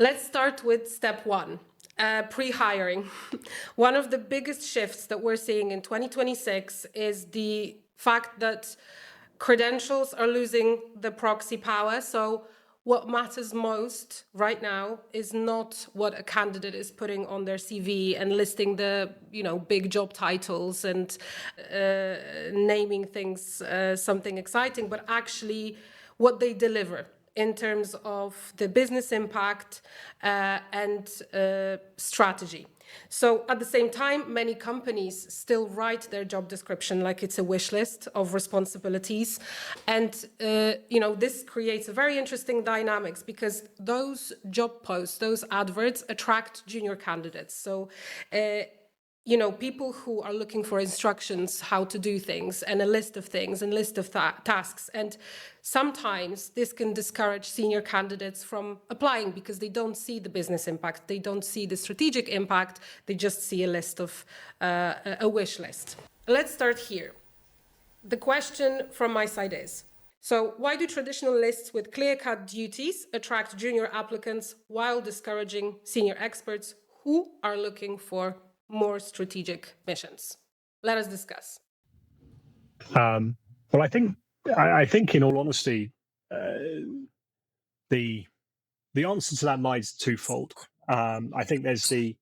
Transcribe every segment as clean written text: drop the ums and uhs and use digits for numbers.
Let's start with step one, pre-hiring. One of the biggest shifts that we're seeing in 2026 is the fact that credentials are losing the proxy power. So what matters most right now is not what a candidate is putting on their CV and listing the, big job titles and naming things something exciting, but actually what they deliver in terms of the business impact and strategy. So at the same time, many companies still write their job description like it's a wish list of responsibilities. And, this creates a very interesting dynamics because those job posts, those adverts attract junior candidates. So, people who are looking for instructions how to do things and a list of things and list of tasks. And sometimes this can discourage senior candidates from applying because they don't see the business impact. They don't see the strategic impact. They just see a list of a wish list. Let's start here. The question from my side is, so why do traditional lists with clear-cut duties attract junior applicants while discouraging senior experts who are looking for more strategic missions? Let us discuss. Well, I think, in all honesty, the answer to that lies twofold. I think there's the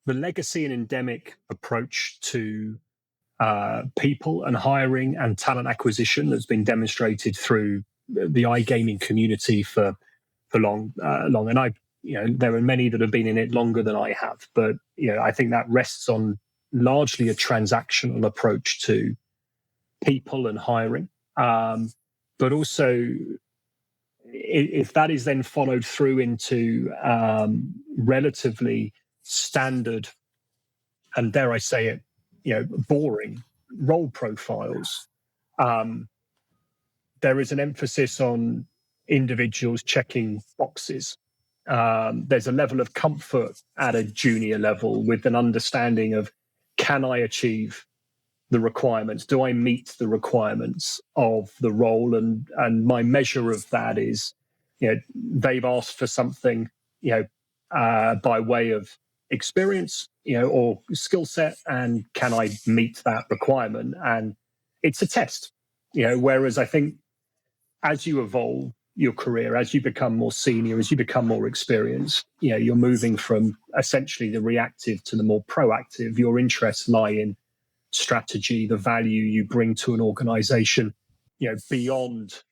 legacy and endemic approach to people and hiring and talent acquisition that's been demonstrated through the iGaming community for long. And there are many that have been in it longer than I have, but I think that rests on largely a transactional approach to people and hiring. But also, if that is then followed through into relatively standard and, dare I say it, boring role profiles, there is an emphasis on individuals checking boxes. There's a level of comfort at a junior level with an understanding of, can I achieve the requirements? Do I meet the requirements of the role? And my measure of that is, they've asked for something, by way of experience, or skill set, and can I meet that requirement? And it's a test, whereas I think as you evolve your career, as you become more senior, as you become more experienced, you're moving from essentially the reactive to the more proactive. Your interests lie in strategy, the value you bring to an organization, beyond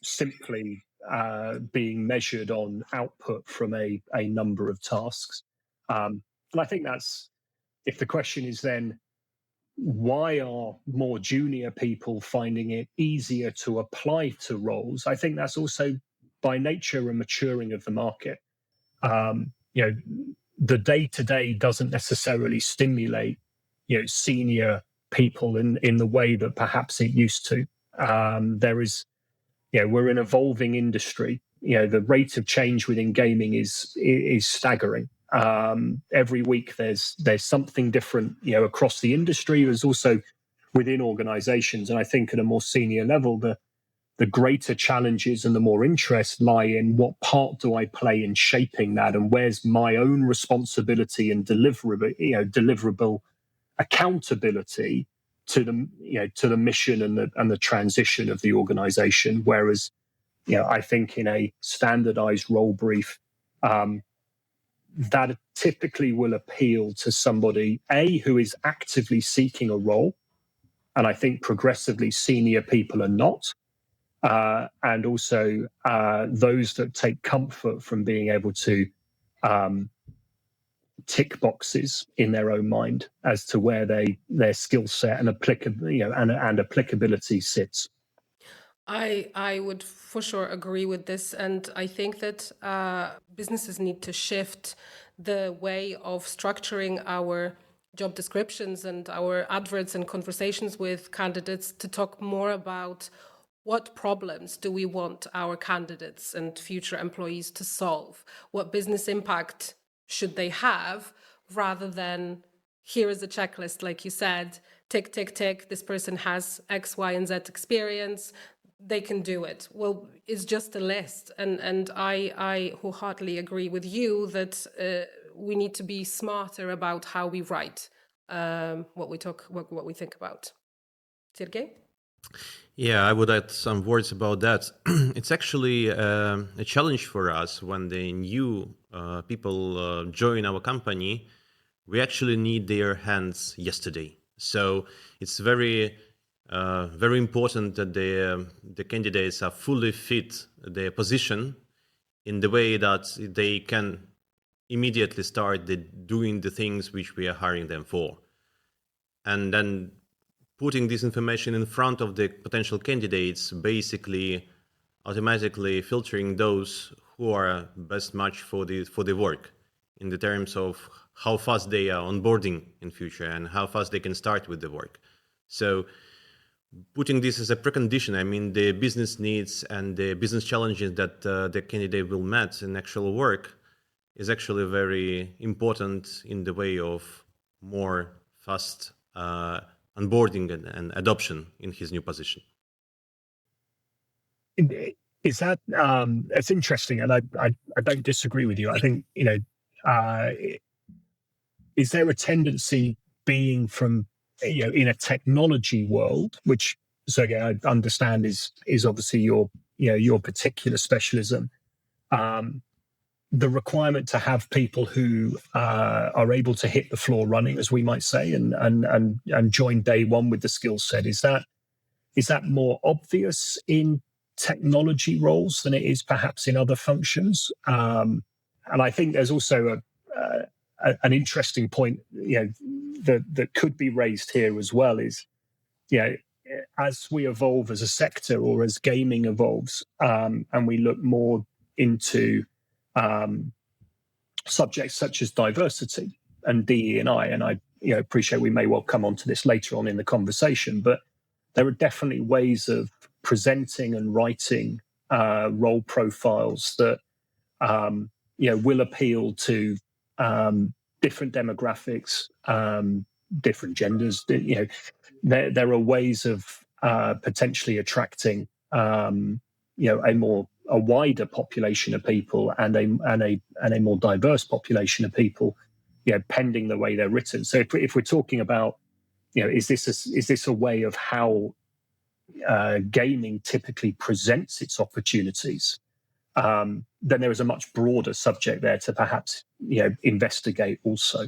simply being measured on output from a number of tasks. And I think that's, if the question is then, why are more junior people finding it easier to apply to roles? I think that's also by nature a maturing of the market. The day-to-day doesn't necessarily stimulate, senior people in the way that perhaps it used to. There is, we're an evolving industry. The rate of change within gaming is staggering. Every week there's something different, across the industry. There's also within organizations. And I think at a more senior level, the greater challenges and the more interest lie in what part do I play in shaping that, and where's my own responsibility and deliverable accountability to the mission and the transition of the organization. Whereas, I think in a standardized role brief, that typically will appeal to somebody, who is actively seeking a role, and I think progressively senior people are not, and also those that take comfort from being able to tick boxes in their own mind as to where their skill set and applicability sits. I would for sure agree with this, and I think that businesses need to shift the way of structuring our job descriptions and our adverts and conversations with candidates to talk more about what problems do we want our candidates and future employees to solve? What business impact should they have, rather than here is a checklist, like you said, tick, tick, tick, this person has X, Y, and Z experience. they can do it. Well, it's just a list. And I wholeheartedly agree with you that we need to be smarter about how we write what we think about. Sergey? Yeah, I would add some words about that. It's actually a challenge for us when the new people join our company. We actually need their hands yesterday. So it's very important that the candidates are fully fit their position in the way that they can immediately start doing the things which we are hiring them for. And then putting this information in front of the potential candidates, basically automatically filtering those who are best match for the work in the terms of how fast they are onboarding in future and how fast they can start with the work. So putting this as a precondition, I mean, the business needs and the business challenges that the candidate will meet in actual work is actually very important in the way of more fast onboarding and adoption in his new position. Is that it's interesting, and I don't disagree with you. I think, is there a tendency being from, in a technology world, which, Sergey, I understand is obviously your particular specialism, the requirement to have people who are able to hit the floor running, as we might say, and join day one with the skill set, is that more obvious in technology roles than it is perhaps in other functions? And I think there's also an interesting point, that could be raised here as well, is, as we evolve as a sector, or as gaming evolves, and we look more into subjects such as diversity and DE&I, and I appreciate we may well come on to this later on in the conversation, but there are definitely ways of presenting and writing role profiles that will appeal to different demographics, different genders. There are ways of potentially attracting a wider population of people and a more diverse population of people, pending the way they're written. So if we're talking about, is this a way of how gaming typically presents its opportunities, then there is a much broader subject there to perhaps investigate also.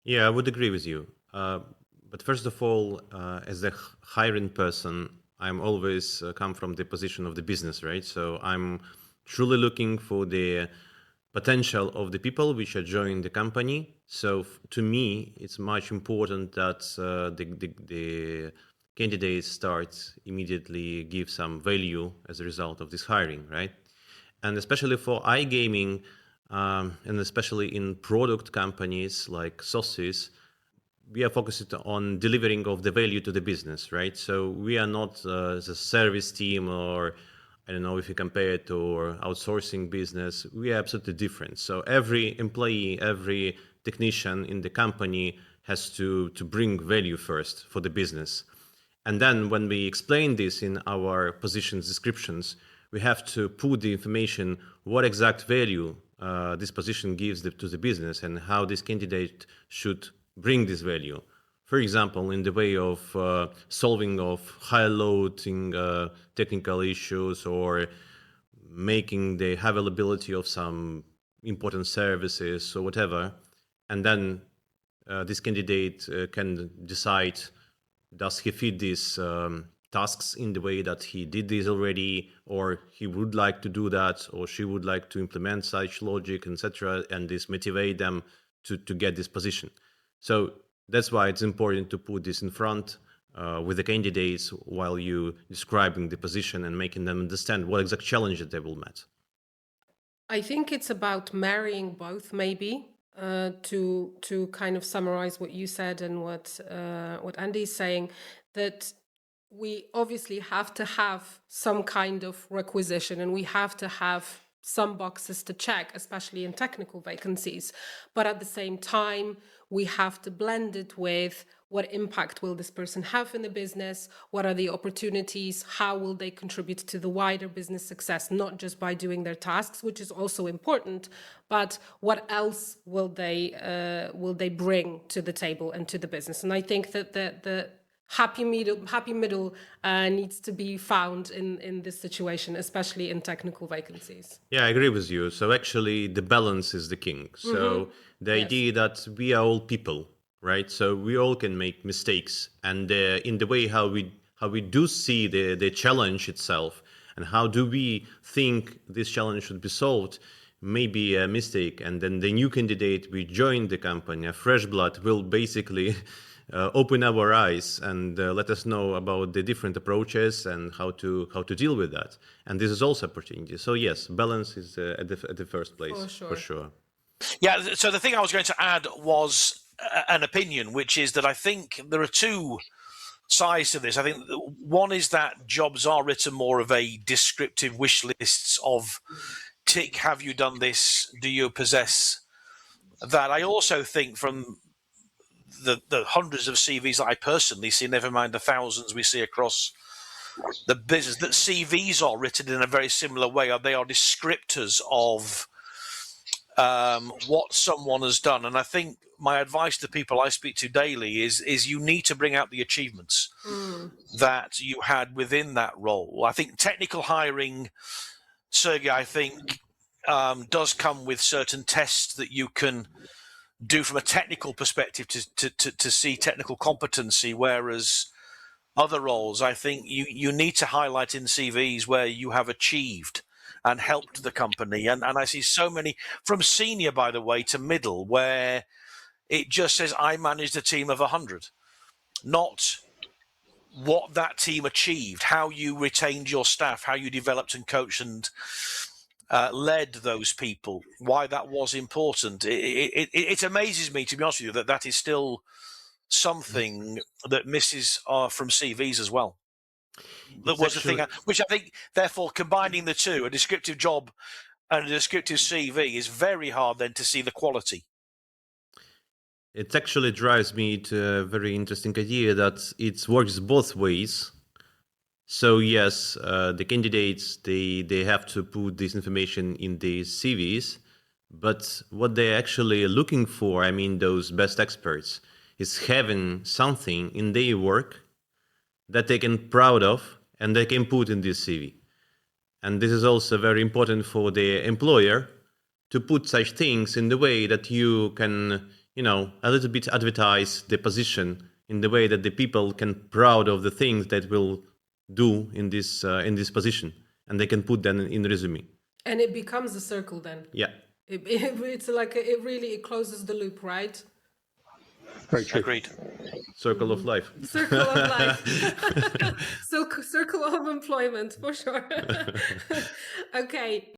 Yeah, I would agree with you. But first of all, as a hiring person, I'm always come from the position of the business, right? So I'm truly looking for the potential of the people which are joining the company. So to me, it's much important that the candidates start immediately give some value as a result of this hiring, right? And especially for iGaming, and especially in product companies like SOFTSWISS, we are focused on delivering of the value to the business, right? So we are not the service team, or I don't know if you compare it to outsourcing business. We are absolutely different. So every employee, every technician in the company has to bring value first for the business. And then when we explain this in our positions descriptions, we have to put the information, what exact value this position gives to the business and how this candidate should bring this value. For example, in the way of solving of high loading technical issues, or making the availability of some important services or whatever. And then this candidate can decide, does he fit these tasks in the way that he did this already, or he would like to do that, or she would like to implement such logic, etc., and this motivate them to get this position. So that's why it's important to put this in front with the candidates while you describing the position and making them understand what exact challenges they will meet. I think it's about marrying both, maybe, to kind of summarize what you said and what Andy is saying, that we obviously have to have some kind of requisition, and we have to have some boxes to check, especially in technical vacancies. But at the same time, we have to blend it with what impact will this person have in the business? What are the opportunities? How will they contribute to the wider business success, not just by doing their tasks, which is also important, but what else will they bring to the table and to the business? And I think that the happy middle needs to be found in this situation, especially in technical vacancies. Yeah, I agree with you. So actually the balance is the king. So the idea that we are all people, right? So we all can make mistakes, and in the way how we do see the challenge itself, and how do we think this challenge should be solved, may be a mistake. And then the new candidate, we join the company, a fresh blood, will basically open our eyes and let us know about the different approaches and how to deal with that. And this is also opportunity. So yes, balance is at the first place, for sure. Yeah. So the thing I was going to add was an opinion, which is that I think there are two sides to this. I think one is that jobs are written more of a descriptive wish lists of tick, have you done this? Do you possess that? I also think from the hundreds of CVs that I personally see, never mind the thousands we see across the business, that CVs are written in a very similar way. They are descriptors of what someone has done. And I think my advice to people I speak to daily is you need to bring out the achievements that you had within that role. I think technical hiring, Sergey, I think does come with certain tests that you can do from a technical perspective to see technical competency, whereas other roles, I think you need to highlight in CVs where you have achieved and helped the company. And I see so many, from senior, by the way, to middle, where it just says, I managed a team of 100, not what that team achieved, how you retained your staff, how you developed and coached and led those people, why that was important. It amazes me, to be honest with you, that is still something that misses from CVs as well. That was the thing, which I think, therefore, combining the two, a descriptive job and a descriptive CV, is very hard then to see the quality. It actually drives me to a very interesting idea that it works both ways. So yes, the candidates, they have to put this information in the CVs, but what they're actually looking for, I mean, those best experts, is having something in their work that they can proud of and they can put in this CV. And this is also very important for the employer to put such things in the way that you can, a little bit advertise the position in the way that the people can proud of the things that will do in this position, and they can put them in resume. And it becomes a circle then. Yeah. It's like it closes the loop, right? Very true. Agreed. Circle of life. Circle of life. Circle of employment, for sure. Okay.